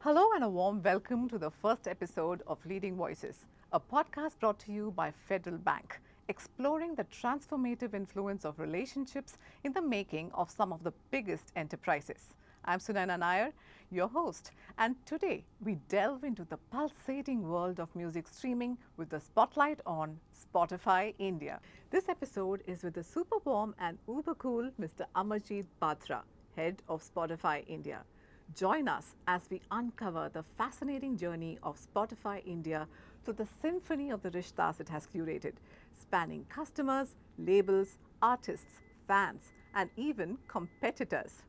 Hello and a warm welcome to the first episode of Leading Voices, a podcast brought to you by Federal Bank, exploring the transformative influence of relationships in the making of some of the biggest enterprises. I'm Sunayana Nair, your host, and today we delve into the pulsating world of music streaming with the spotlight on Spotify India. This episode is with the super warm and uber cool Mr. Amarjit Batra, head of Spotify India. Join us as we uncover the fascinating journey of Spotify India through the symphony of the Rishtas it has curated, spanning customers, labels, artists, fans, and even competitors.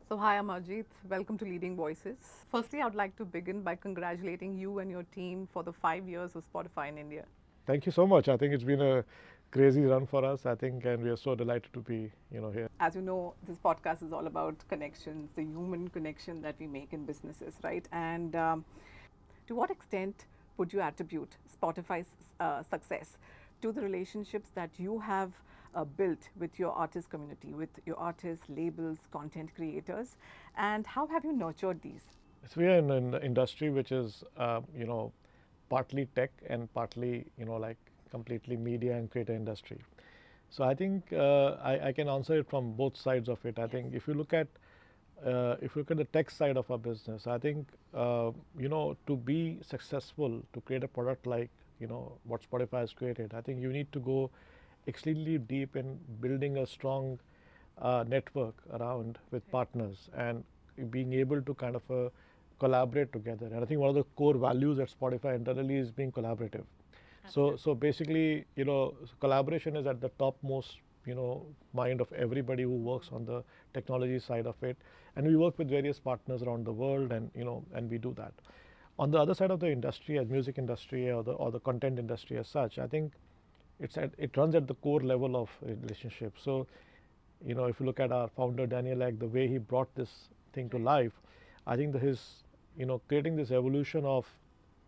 So, hi Amarjit, welcome to Leading Voices. Firstly, I would like to begin by congratulating you and your team for the 5 years of Spotify in India. Thank you so much. I think it's been a crazy run for us, I think, and we are so delighted to be, here. As you know, this podcast is all about connections, the human connection that we make in businesses, right? And to what extent would you attribute Spotify's success to the relationships that you have built with your artist community, with your artists, labels, content creators, and how have you nurtured these? So we are in an industry which is, partly tech and partly, like completely media and creator industry. So I think I can answer it from both sides of it. I think if you look at the tech side of our business, I think to be successful, to create a product like what Spotify has created, I think you need to go extremely deep in building a strong network around with partners and being able to kind of collaborate together. And I think one of the core values at Spotify internally is being collaborative. So basically, collaboration is at the topmost, mind of everybody who works on the technology side of it. And we work with various partners around the world, and and we do that. On the other side of the industry, as music industry or the content industry as such, I think it runs at the core level of relationship. So, if you look at our founder Daniel Ek, the way he brought this thing to life, I think his creating this evolution of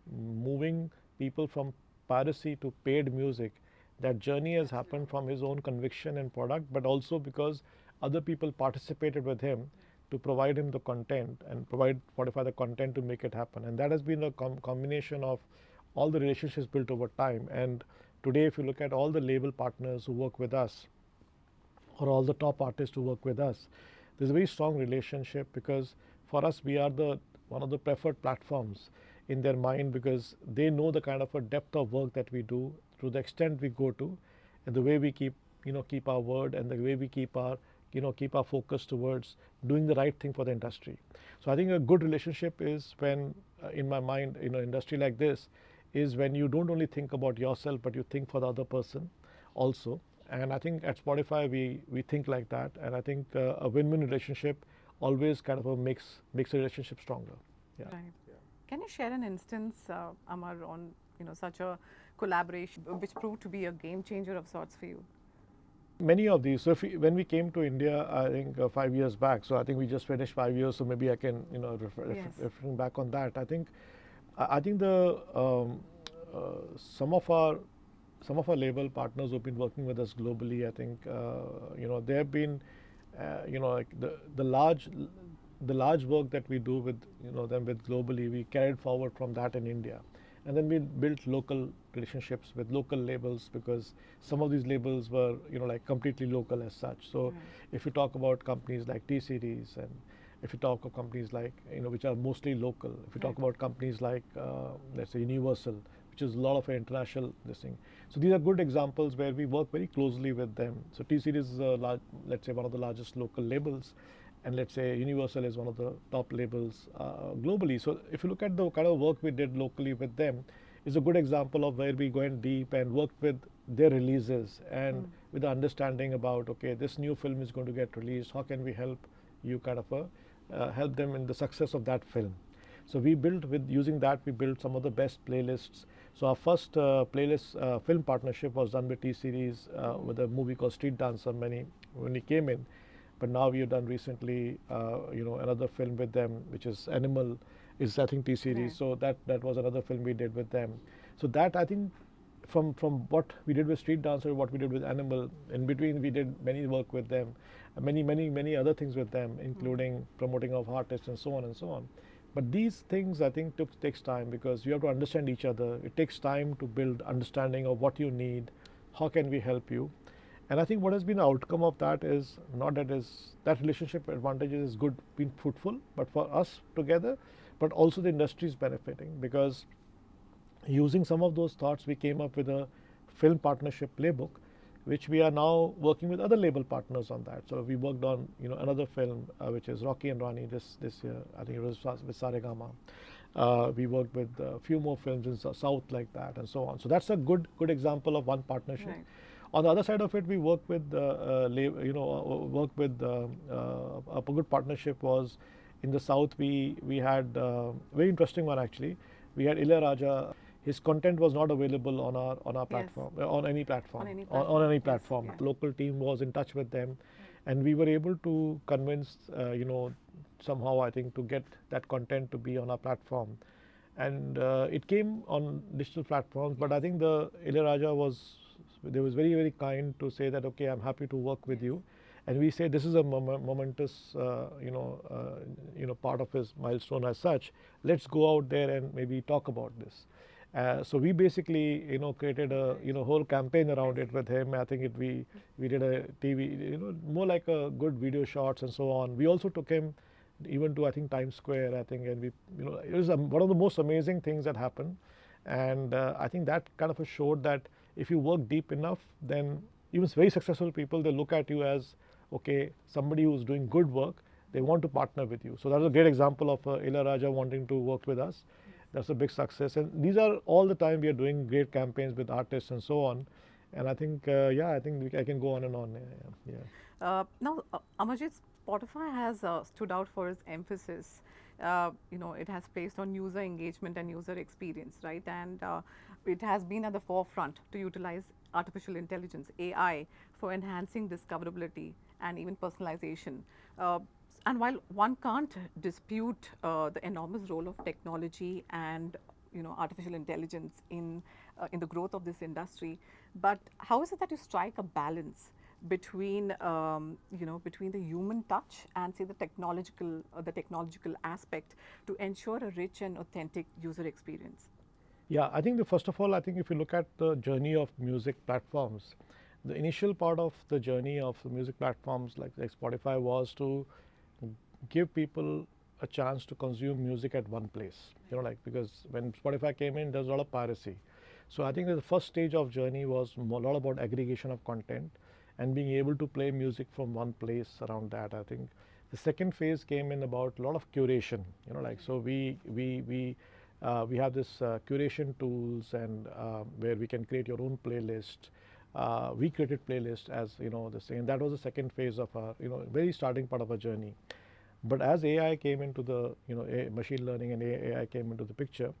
moving people from piracy to paid music, that journey has happened from his own conviction and product, but also because other people participated with him to provide him the content and provide Spotify the content to make it happen. And that has been a combination of all the relationships built over time. And today, if you look at all the label partners who work with us, or all the top artists who work with us, there's a very strong relationship, because for us we are the one of the preferred platforms in their mind, because they know the kind of a depth of work that we do, to the extent we go to, and the way we keep our word, and the way we keep our focus towards doing the right thing for the industry. So I think a good relationship is when, in my mind, industry like this, is when you don't only think about yourself, but you think for the other person also. And I think at Spotify we think like that, and I think a win-win relationship always kind of makes a relationship stronger. Yeah. Right. Can you share an instance, Amar, on such a collaboration which proved to be a game changer of sorts for you? Many of these. So when we came to India, I think 5 years back. So I think we just finished 5 years. So maybe I can Yes. referring back on that. I think the some of our label partners who've been working with us globally, I think they have been like the large work that we do with them with globally, we carried forward from that in India. And then we built local relationships with local labels, because some of these labels were like completely local as such. So if you talk about companies like T Series, and if you talk of companies like which are mostly local, if you talk about companies like let's say Universal, which is a lot of international this thing. So these are good examples where we work very closely with them. So T Series is let's say one of the largest local labels, and let's say Universal is one of the top labels globally. So if you look at the kind of work we did locally with them, is a good example of where we went deep and worked with their releases, and with the understanding about, okay, this new film is going to get released, how can we help you kind of help them in the success of that film. So we built, with using that, we built some of the best playlists. So our first playlist film partnership was done with T Series with a movie called Street Dancer when he came in. But now we have done recently, another film with them, which is Animal, is I think T Series. So that was another film we did with them. So that, I think, from what we did with Street Dancer, what we did with Animal, in between we did many work with them, many other things with them, including promoting of artists and so on and so on. But these things I think takes time, because you have to understand each other. It takes time to build understanding of what you need, how can we help you. And I think what has been the outcome of that is not that is that relationship advantages is good, been fruitful, but for us together, but also the industry is benefiting, because using some of those thoughts we came up with a film partnership playbook, which we are now working with other label partners on that. So we worked on another film which is Rocky and Rani this year. I think it was with Saregama. We worked with a few more films in South like that, and so on. So that's a good example of one partnership. Right. On the other side of it, we work with work with a good partnership was in the South. We had very interesting one actually. We had Ilayaraja. His content was not available on our Yes. platform, on any platform, On any on any platform, platform. yes, The local team was in touch with them, and we were able to convince somehow I think to get that content to be on our platform, and it came on digital platforms. But I think the Ilayaraja was very kind to say that okay, I'm happy to work with you, and we say this is a momentous part of his milestone as such. Let's go out there and maybe talk about this. So we basically created a whole campaign around it with him. I think we did a TV, more like a good video shots and so on. We also took him even to I think Times Square, I think, and we it was one of the most amazing things that happened. And I think that kind of showed that if you work deep enough, then even very successful people, they look at you as okay, somebody who's doing good work. They want to partner with you. So that was a great example of Ilayaraja wanting to work with us. That's a big success, and these are all the time we are doing great campaigns with artists and so on. And I think I think I can go on and on. Now, Amarjit, Spotify has stood out for its emphasis. It has placed on user engagement and user experience, right? And it has been at the forefront to utilize artificial intelligence, AI, for enhancing discoverability and even personalization. And while one can't dispute the enormous role of technology and artificial intelligence in the growth of this industry, but how is it that you strike a balance between between the human touch and say the technological aspect to ensure a rich and authentic user experience? Yeah, I think first of all, I think if you look at the journey of music platforms, the initial part of the journey of the music platforms like Spotify was to give people a chance to consume music at one place. Because when Spotify came in, there's a lot of piracy. So I think that the first stage of journey was a lot about aggregation of content and being able to play music from one place around that. I think the second phase came in about a lot of curation. So we have this curation tools and where we can create your own playlist. We created playlist as the same. That was the second phase of our very starting part of our journey. But as AI came into the machine learning and AI came into the picture,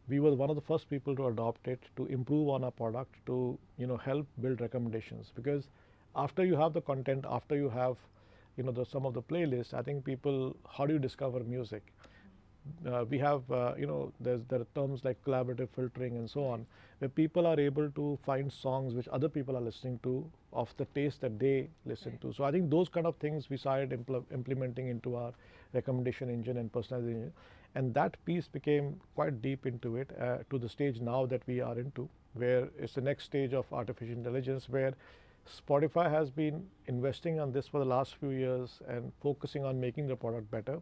we were one of the first people to adopt it, to improve on our product, to help build recommendations. Because after you have the content, after you have some of the playlists, I think people, how do you discover music? We have there are terms like collaborative filtering and so on, where people are able to find songs which other people are listening to of the taste that they listen to. So I think those kind of things we started implementing into our recommendation engine and personalization engine, and that piece became quite deep into it to the stage now that we are into, where it's the next stage of artificial intelligence, where Spotify has been investing on this for the last few years and focusing on making the product better.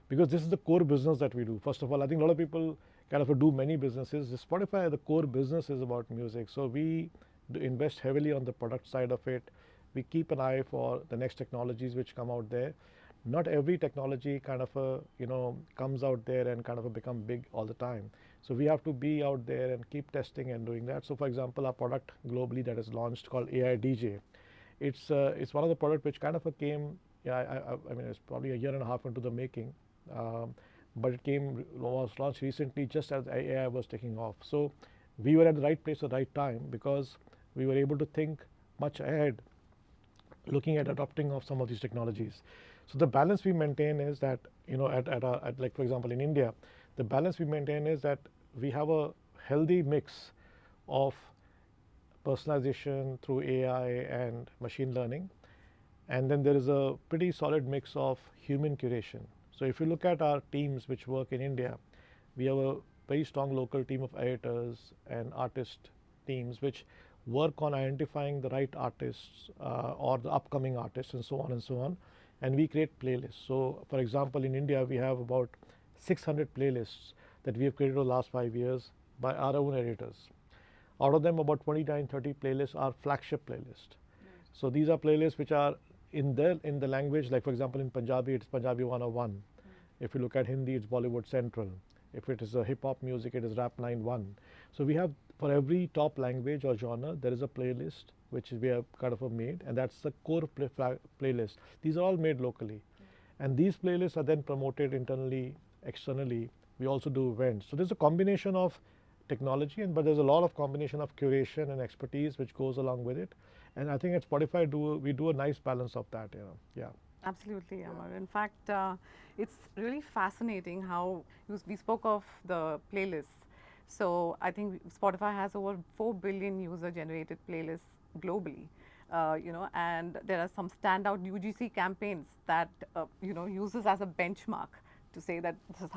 Because this is the core business that we do. First of all, I think a lot of people kind of do many businesses. Spotify, the core business is about music. So we invest heavily on the product side of it. We keep an eye for the next technologies which come out there. Not every technology kind of comes out there and kind of become big all the time. So we have to be out there and keep testing and doing that. So for example, our product globally that is launched called AI DJ. It's one of the products which kind of came. I mean, it's probably a year and a half into the making. But it was launched recently just as AI was taking off. So we were at the right place at the right time, because we were able to think much ahead, looking at adopting of some of these technologies. So the balance we maintain is that at like for example in India, the balance we maintain is that we have a healthy mix of personalization through AI and machine learning, and then there is a pretty solid mix of human curation. So So if you look at our teams which work in India, we have a very strong local team of editors and artist teams which work on identifying the right artists or the upcoming artists and so on and so on, and we create playlists. So for example, in India we have about 600 playlists that we have created over the last 5 years by our own editors. Out of them, about 29-30 playlists are flagship playlists. So these are playlists which are in the language, like for example in Punjabi it's Punjabi 101. If you look at Hindi, it's Bollywood Central. If it is a hip hop music, it is Rap 91. So we have, for every top language or genre, there is a playlist which we have kind of made, and that's the core playlist. These are all made locally, and these playlists are then promoted internally, externally. We also do events. So there's a combination of technology, but there's a lot of combination of curation and expertise which goes along with it. And I think at Spotify we do a nice balance of that. Yeah. Absolutely, Amar. In fact, it's really fascinating how we spoke of the playlists. So I think Spotify has over 4 billion user-generated playlists globally. And there are some standout UGC campaigns that uses as a benchmark to say that this is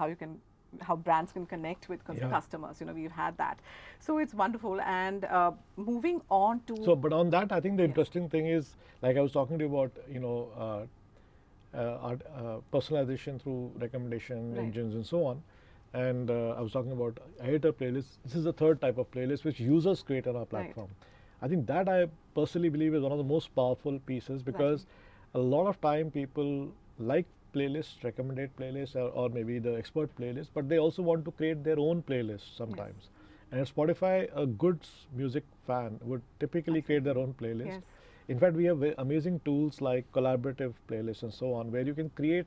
how brands can connect with customers. We've had that, so it's wonderful. And moving on to but on that, I think the interesting thing is, like I was talking to you about, personalization through recommendation engines and so on. And I was talking about editor playlists. This is the third type of playlist which users create on our platform. I think that I personally believe is one of the most powerful pieces, because a lot of time people like playlists, recommended playlists, or maybe the expert playlist, but they also want to create their own playlists sometimes. And at Spotify, a good music fan would typically create their own playlist. In fact, we have amazing tools like collaborative playlists and so on, where you can create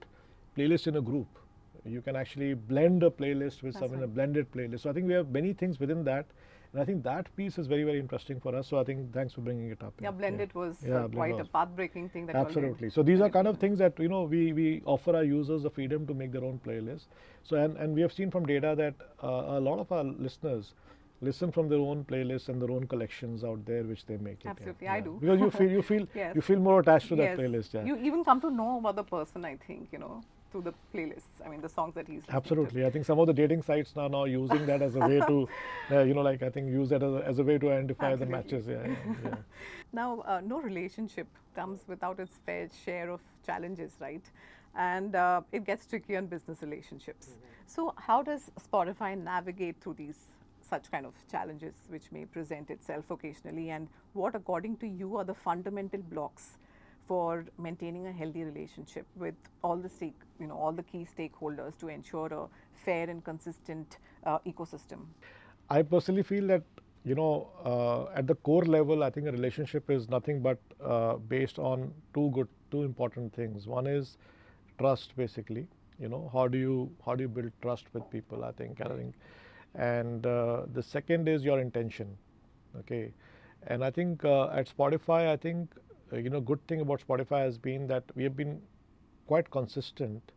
playlists in a group. You can actually blend a playlist with some in a blended playlist. So I think we have many things within that, and I think that piece is very, very interesting for us. So I think thanks for bringing it up. Blended was quite a path-breaking thing. That absolutely. So these are kind of things that we offer our users the freedom to make their own playlists. So and we have seen from data that a lot of our listeners listen from their own playlists and their own collections out there which they make. Absolutely, I do. Because you feel more attached to that playlist. You even come to know about the person, I think, through the playlists. I mean, the songs that he's listening absolutely to. I think some of the dating sites are now using that as a way to I think use that as a way to identify the matches. Now, no relationship comes without its fair share of challenges, right? And it gets tricky on business relationships. So how does Spotify navigate through such kind of challenges which may present itself occasionally, and what, according to you, are the fundamental blocks for maintaining a healthy relationship with all the key stakeholders to ensure a fair and consistent ecosystem? I personally feel that at the core level, I think a relationship is nothing but based on two important things. One is trust, basically. How do you build trust with people? I think. And the second is your intention. Okay, and I think at Spotify, I think good thing about Spotify has been that we have been quite consistent.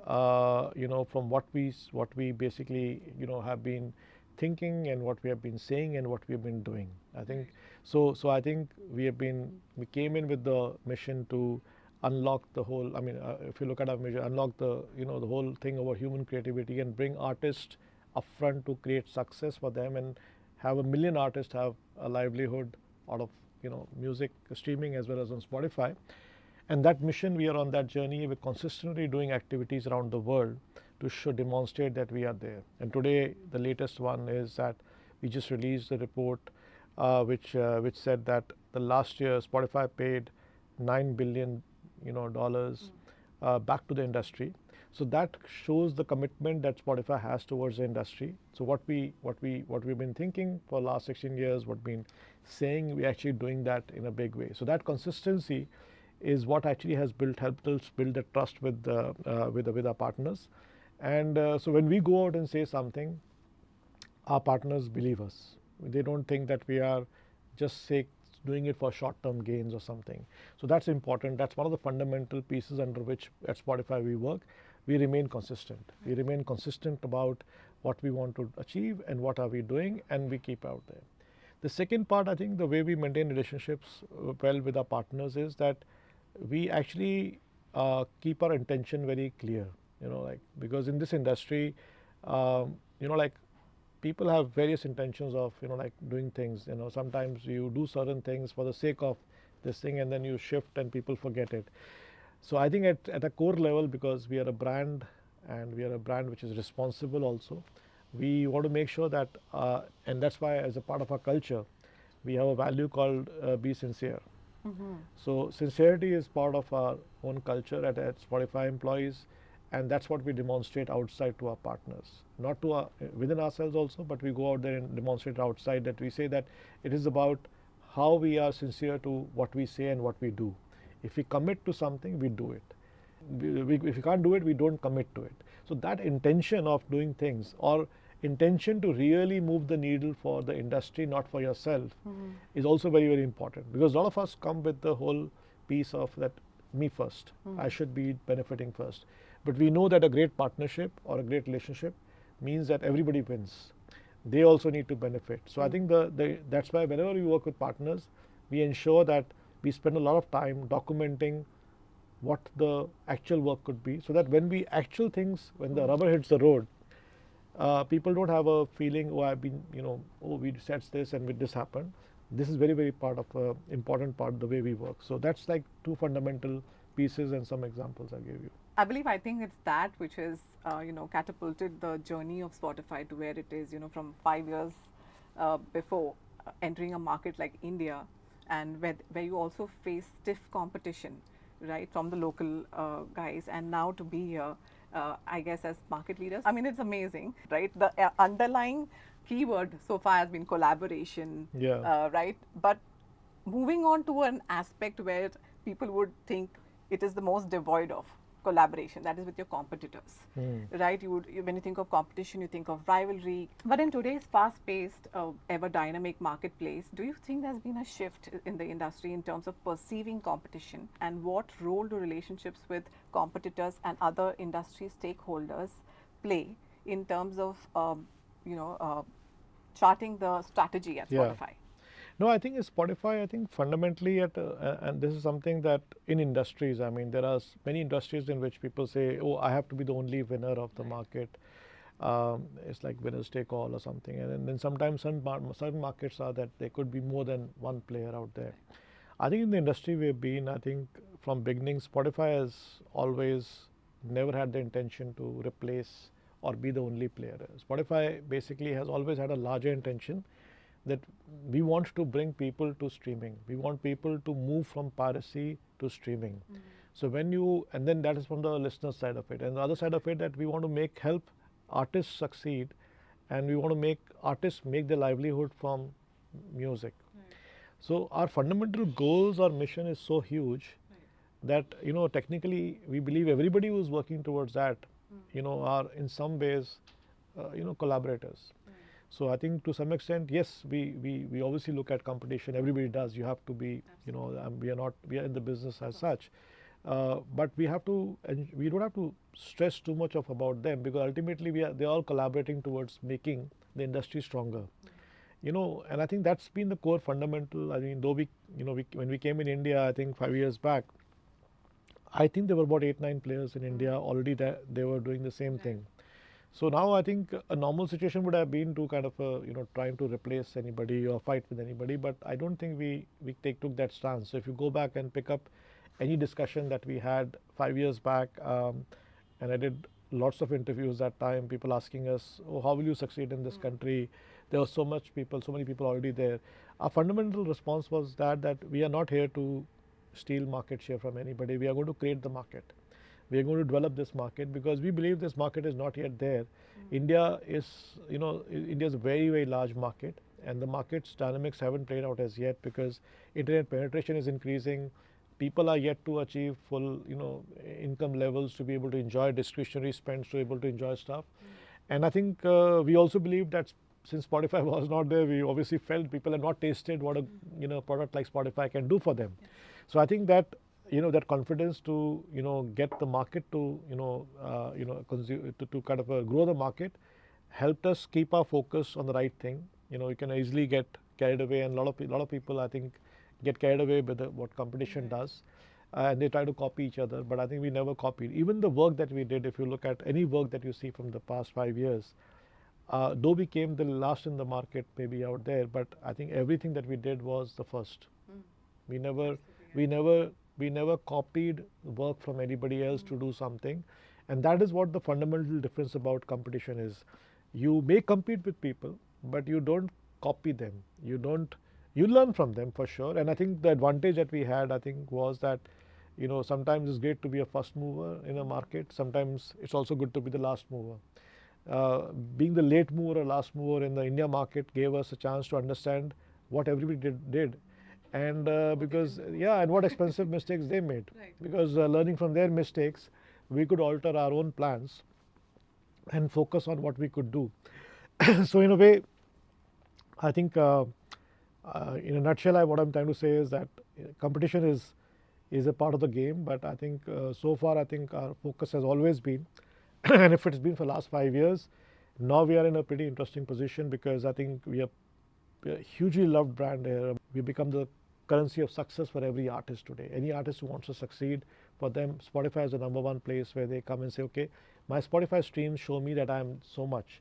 From what we basically have been thinking and what we have been saying and what we have been doing. I think so. I think we came in with the mission to unlock the whole. I mean, if you look at our mission, unlock the the whole thing about human creativity and bring artists upfront to create success for them and have 1 million artists have a livelihood out of music streaming as well as on Spotify. And that mission, we are on that journey. We're consistently doing activities around the world to demonstrate that we are there. And today, the latest one is that we just released a report which said that the last year Spotify paid $9 billion dollars back to the industry. So that shows the commitment that Spotify has towards the industry. So what we've been thinking for the last 16 years, what we've been saying, we're actually doing that in a big way. So that consistency is what actually has helped us build the trust with our partners. And so when we go out and say something, our partners believe us. They don't think that we are just doing it for short-term gains or something. So that's important. That's one of the fundamental pieces under which at Spotify we work. We remain consistent. We remain consistent about what we want to achieve and what are we doing, and we keep out there. The second part, I think the way we maintain relationships well with our partners is that we actually keep our intention very clear. like because in this industry, like people have various intentions of like doing things. Sometimes you do certain things for the sake of this thing, and then you shift and people forget it. So I think at a core level, because we are a brand and we are a brand which is responsible also, we want to make sure that, and that's why as a part of our culture, we have a value called be sincere. So sincerity is part of our own culture at Spotify employees, and that's what we demonstrate outside to our partners, not to our, within ourselves also, but we go out there and demonstrate outside, that we say that it is about how we are sincere to what we say and what we do. If we commit to something, we do it. If we can't do it, we don't commit to it. So that intention of doing things, or intention to really move the needle for the industry, not for yourself, is also very, very important, because a lot of us come with the whole piece of that, me first, I should be benefiting first. But we know that a great partnership or a great relationship means that everybody wins. They also need to benefit. So I think that's why whenever we work with partners, we ensure that we spend a lot of time documenting what the actual work could be, so that when we actual things, when the rubber hits the road, people don't have a feeling, oh, I've been, oh, we said this and this happened. This is very, very part of important part of the way we work. So that's like two fundamental pieces and some examples I gave you. I think it's that which has, catapulted the journey of Spotify to where it is, from 5 years before entering a market like India, and where you also face stiff competition, right, from the local guys, and now to be here, I guess, as market leaders. I mean, it's amazing, right? The underlying keyword so far has been collaboration, Yeah. right? But moving on to an aspect where people would think it is the most devoid of collaboration, that is with your competitors, right? When you think of competition, you think of rivalry. But in today's fast-paced, ever dynamic marketplace, do you think there's been a shift in the industry in terms of perceiving competition, and what role do relationships with competitors and other industry stakeholders play in terms of, charting the strategy at Yeah. Spotify? No, I think Spotify, I think fundamentally and this is something that in industries, I mean, there are many industries in which people say, oh, I have to be the only winner of the market. It's like winners take all or something. And then sometimes certain markets are that there could be more than one player out there. I think in the industry we've been, I think from beginning, Spotify has always never had the intention to replace or be the only player. Spotify basically has always had a larger intention, that we want to bring people to streaming. We want people to move from piracy to streaming. So and then that is from the listener side of it. And the other side of it, that we want to help artists succeed, and we want to make artists make their livelihood from music. So our fundamental goals, our mission is so huge that, technically we believe everybody who is working towards that, are in some ways, collaborators. So I think to some extent, yes, we obviously look at competition. Everybody does. You have to be, we are in the business as such. But we don't have to stress too much about them, because ultimately they're all collaborating towards making the industry stronger. And I think that's been the core fundamental. I mean, though when we came in India, I think 5 years back, I think there were about 8-9 players in India already that they were doing the same thing. So now I think a normal situation would have been to kind of trying to replace anybody or fight with anybody, but I don't think we took that stance. So if you go back and pick up any discussion that we had 5 years back, and I did lots of interviews that time, people asking us, oh, how will you succeed in this country? There were so many people already there. Our fundamental response was that we are not here to steal market share from anybody. We are going to create the market. We are going to develop this market, because we believe this market is not yet there. India is a very, very large market, and the market's dynamics haven't played out as yet, because internet penetration is increasing. People are yet to achieve full, income levels to be able to enjoy discretionary spends, to be able to enjoy stuff. And I think we also believe that since Spotify was not there, we obviously felt people had not tasted what a product like Spotify can do for them. So I think that that confidence to get the market to consume, to kind of grow the market, helped us keep our focus on the right thing. You can easily get carried away, and a lot of people, I think, get carried away with what competition does. and they try to copy each other. But I think we never copied. Even the work that we did, if you look at any work that you see from the past 5 years, though we came the last in the market maybe out there, but I think everything that we did was the first. We never, we never, we never copied work from anybody else to do something, and that is what the fundamental difference about competition is. You may compete with people, but you don't copy them. You don't. You learn from them for sure. And I think the advantage that we had, I think, was that, sometimes it's great to be a first mover in a market. Sometimes it's also good to be the last mover. Being the late mover or last mover in the India market gave us a chance to understand what everybody did, and because and what expensive mistakes they made. Right. Because learning from their mistakes, we could alter our own plans and focus on what we could do. So in a way, I think in a nutshell, what I'm trying to say is that competition is a part of the game, but I think so far I think our focus has always been, and if it's been for the last 5 years, now we are in a pretty interesting position because I think we are a hugely loved brand here. We become the currency of success for every artist today. Any artist who wants to succeed, for them Spotify is the #1 place where they come and say, okay, my Spotify streams show me that I'm so much.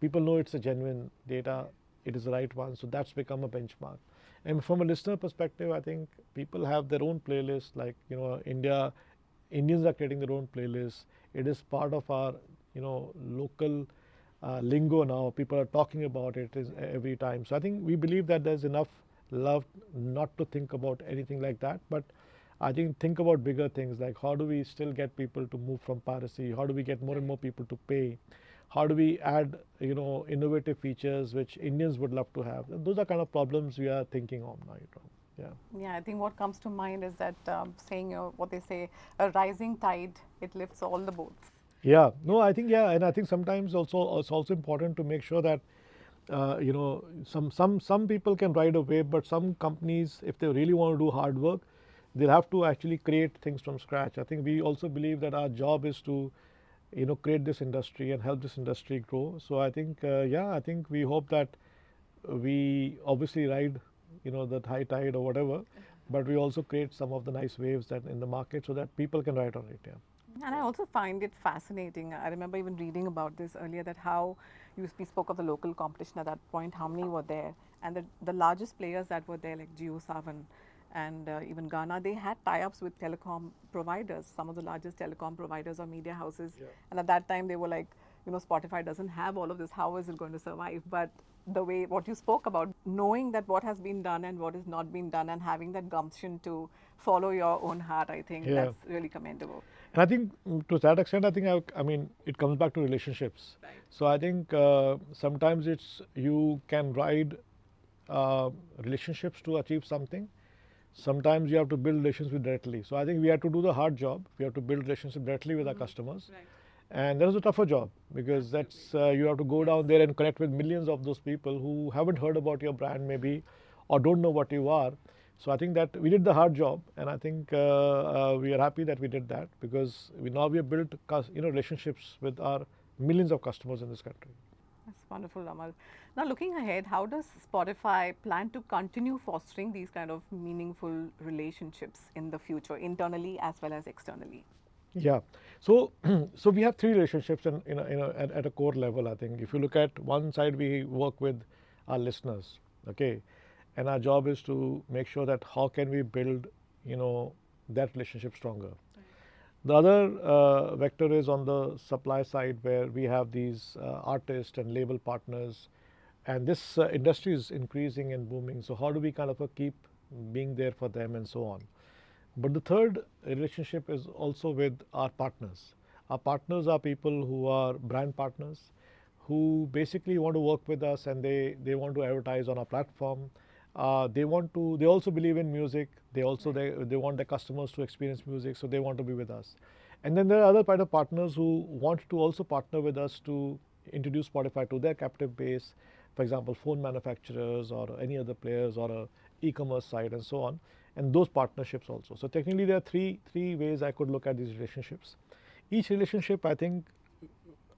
People know it's a genuine data, it is the right one, so that's become a benchmark. And from a listener perspective, I think people have their own playlists, like Indians are creating their own playlists. It is part of our local lingo now. People are talking about it every time. So I think we believe that there's enough love not to think about anything like that, but I think about bigger things, like how do we still get people to move from piracy? How do we get more and more people to pay? How do we add innovative features which Indians would love to have? And those are kind of problems we are thinking of now. Yeah. Yeah, I think what comes to mind is that saying, what they say, a rising tide, it lifts all the boats. Yeah, no, I think, and I think sometimes also it's also important to make sure that some people can ride a wave, but some companies, if they really want to do hard work, they'll have to actually create things from scratch. I think we also believe that our job is to create this industry and help this industry grow. So I think I think we hope that we obviously ride that high tide or whatever, but we also create some of the nice waves that in the market so that people can ride on it. Yeah. And I also find it fascinating. I remember even reading about this earlier, that how we spoke of the local competition at that point, how many were there, and the largest players that were there, like Jio7 and even Ghana, they had tie-ups with telecom providers, some of the largest telecom providers or media houses. Yeah. And at that time, they were like, Spotify doesn't have all of this. How is it going to survive? But the way what you spoke about, knowing that what has been done and what is not been done, and having that gumption to follow your own heart, I think that's really commendable. And I think to that extent, I think I mean it comes back to relationships. Right. So I think sometimes you can ride relationships to achieve something. Sometimes you have to build relationships directly. So I think we have to do the hard job. We have to build relationships directly with our customers. Right. And that is a tougher job because that's you have to go down there and connect with millions of those people who haven't heard about your brand maybe, or don't know what you are. So I think that we did the hard job, and I think we are happy that we did that because we have built relationships with our millions of customers in this country. That's wonderful, Amar. Now, looking ahead, how does Spotify plan to continue fostering these kind of meaningful relationships in the future, internally as well as externally? Yeah. So so we have three relationships at a core level. I think if you look at one side, we work with our listeners, okay, and our job is to make sure that how can we build that relationship stronger. The other vector is on the supply side, where we have these artists and label partners, and this industry is increasing and booming. So how do we kind of keep being there for them and so on. But the third relationship is also with our partners. Our partners are people who are brand partners, who basically want to work with us, and they want to advertise on our platform. They also believe in music. They want their customers to experience music, so they want to be with us. And then there are other kind of partners who want to also partner with us to introduce Spotify to their captive base, for example, phone manufacturers or any other players or a e-commerce site and so on, and those partnerships also. So technically there are three ways I could look at these relationships. Each relationship, I think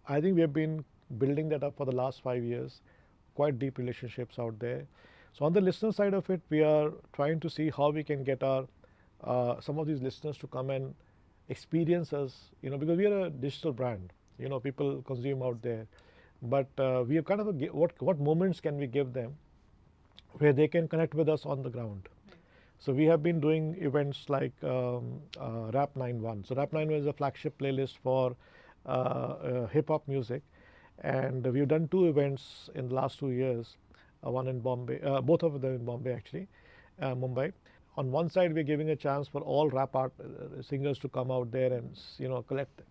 we have been building that up for the last 5 years, quite deep relationships out there. So on the listener side of it, we are trying to see how we can get our some of these listeners to come and experience us, because we are a digital brand, people consume out there, but we are kind of what moments can we give them where they can connect with us on the ground. So we have been doing events like Rap 91. So Rap 91 is a flagship playlist for hip hop music, and we've done 2 events in the last 2 years. One in Bombay, both of them in Bombay actually, Mumbai. On one side, we're giving a chance for all rap art singers to come out there and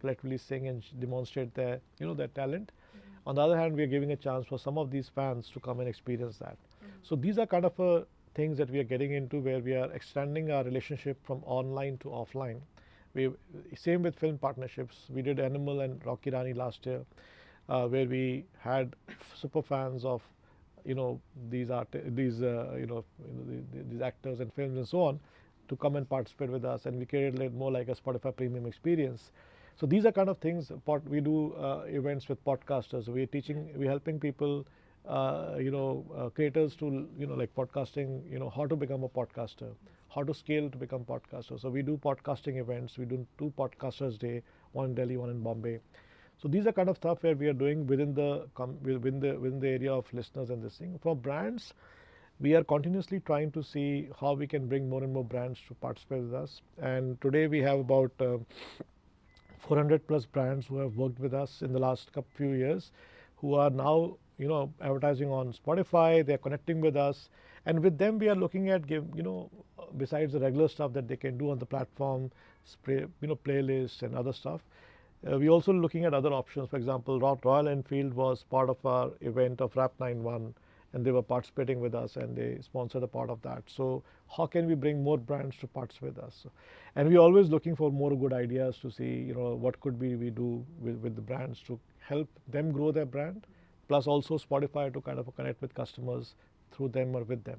collectively sing and demonstrate their their talent. On the other hand, we are giving a chance for some of these fans to come and experience that. So these are kind of things that we are getting into where we are extending our relationship from online to offline. Same with film partnerships. We did Animal and Rocky Rani last year, where we had super fans of these these actors and films and so on to come and participate with us, and we created it more like a Spotify premium experience. So these are kind of things. We do events with podcasters. We're helping people, creators to like podcasting, how to become a podcaster, how to scale to become podcaster. So we do podcasting events. We do 2 podcasters day, one in Delhi, one in Bombay. So these are kind of stuff where we are doing within the area of listeners and this thing. For brands, we are continuously trying to see how we can bring more and more brands to participate with us. And today we have about 400 plus brands who have worked with us in the last few years, who are now advertising on Spotify. They are connecting with us, and with them we are looking at besides the regular stuff that they can do on the platform, playlists and other stuff. We're also looking at other options. For example, Royal Enfield was part of our event of Rap 91, and they were participating with us, and they sponsored a part of that. So how can we bring more brands to participate with us? And we're always looking for more good ideas to see what could we do with the brands to help them grow their brand, plus also Spotify to kind of connect with customers through them or with them.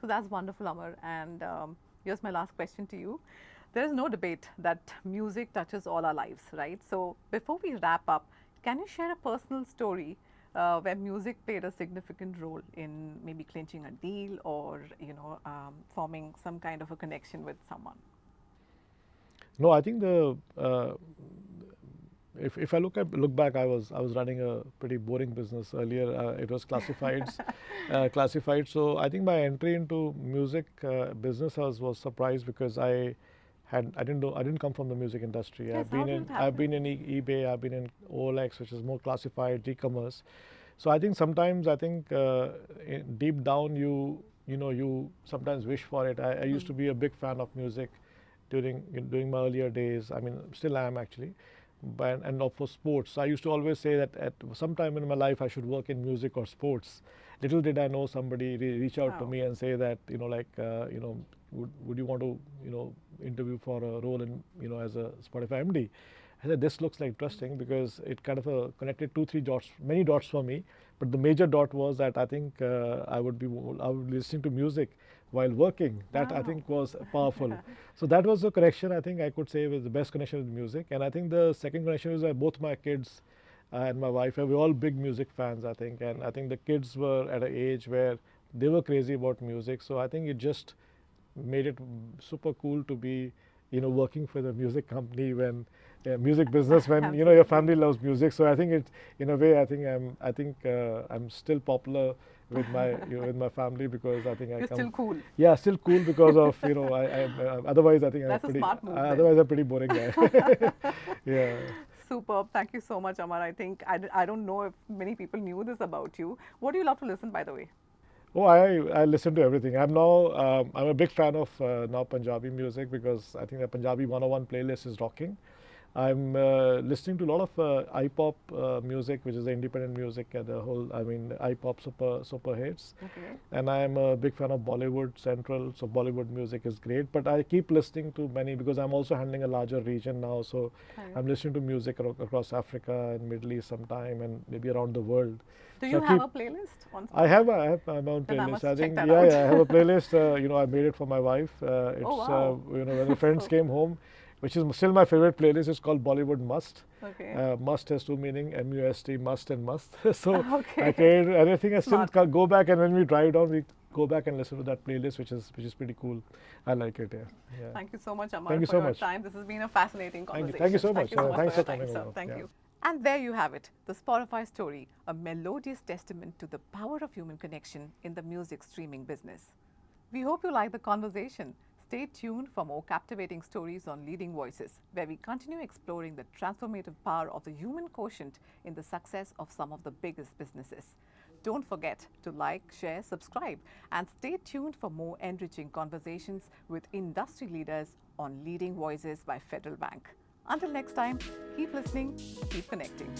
So that's wonderful, Amar. And here's my last question to you. There is no debate that music touches all our lives, right? So before we wrap up, can you share a personal story where music played a significant role in maybe clinching a deal or forming some kind of a connection with someone? No, I think if I look back, I was running a pretty boring business earlier. It was classifieds, classified. So I think my entry into music business was surprised because I didn't come from the music industry. Yes, I've been in eBay, I've been in OLX, which is more classified e-commerce. So I think sometimes deep down you sometimes wish for it. I used to be a big fan of music during my earlier days. I mean, still am actually. And for sports, I used to always say that at some time in my life I should work in music or sports. Little did I know somebody reach out to me and say that would you want to interview for a role in as a Spotify MD. I said this looks like interesting because it kind of connected many dots for me. But the major dot was that I think I would be listening to music while working. That I think was powerful. So that was the connection I think I could say was the best connection with music. And I think the second connection is that both my kids and my wife were all big music fans, I think. And I think the kids were at an age where they were crazy about music. So I think it just made it super cool to be working for the music company when music business when your family loves music. So I think it in a way I think I'm still popular with my family because I think You're still cool. Yeah, still cool because of otherwise I think That's a smart move. Otherwise I'm a pretty boring guy. Yeah. Superb. Thank you so much, Amar. I think I don't know if many people knew this about you. What do you love to listen, by the way? Oh, I listen to everything. I'm a big fan of now Punjabi music because I think the Punjabi 101 playlist is rocking. I'm listening to a lot of I-pop music, which is the independent music and the whole, I-pop super hits. Okay. And I'm a big fan of Bollywood Central, so Bollywood music is great. But I keep listening to many because I'm also handling a larger region now. So I'm listening to music across Africa and Middle East sometime and maybe around the world. Do you have a playlist on Spotify? I have my own playlist. I think I have a playlist. I made it for my wife. When the friends came home, which is still my favorite playlist. It's called Bollywood Must. Okay. Must has 2 meaning, MUST, must and must. So I created, and I think I still go back and when we drive down, go back and listen to that playlist, which is pretty cool. I like it. Yeah. Thank you so much, Amar, Thank you for so your much. time. This has been a fascinating conversation. Thank you so much. Thank you so much Thanks for your for time, coming sir. along. Thank Yeah. you. And there you have it, the Spotify story, a melodious testament to the power of human connection in the music streaming business. We hope you like the conversation. Stay tuned for more captivating stories on Leading Voices, where we continue exploring the transformative power of the human quotient in the success of some of the biggest businesses. Don't forget to like, share, subscribe, and stay tuned for more enriching conversations with industry leaders on Leading Voices by Federal Bank. Until next time, keep listening, keep connecting.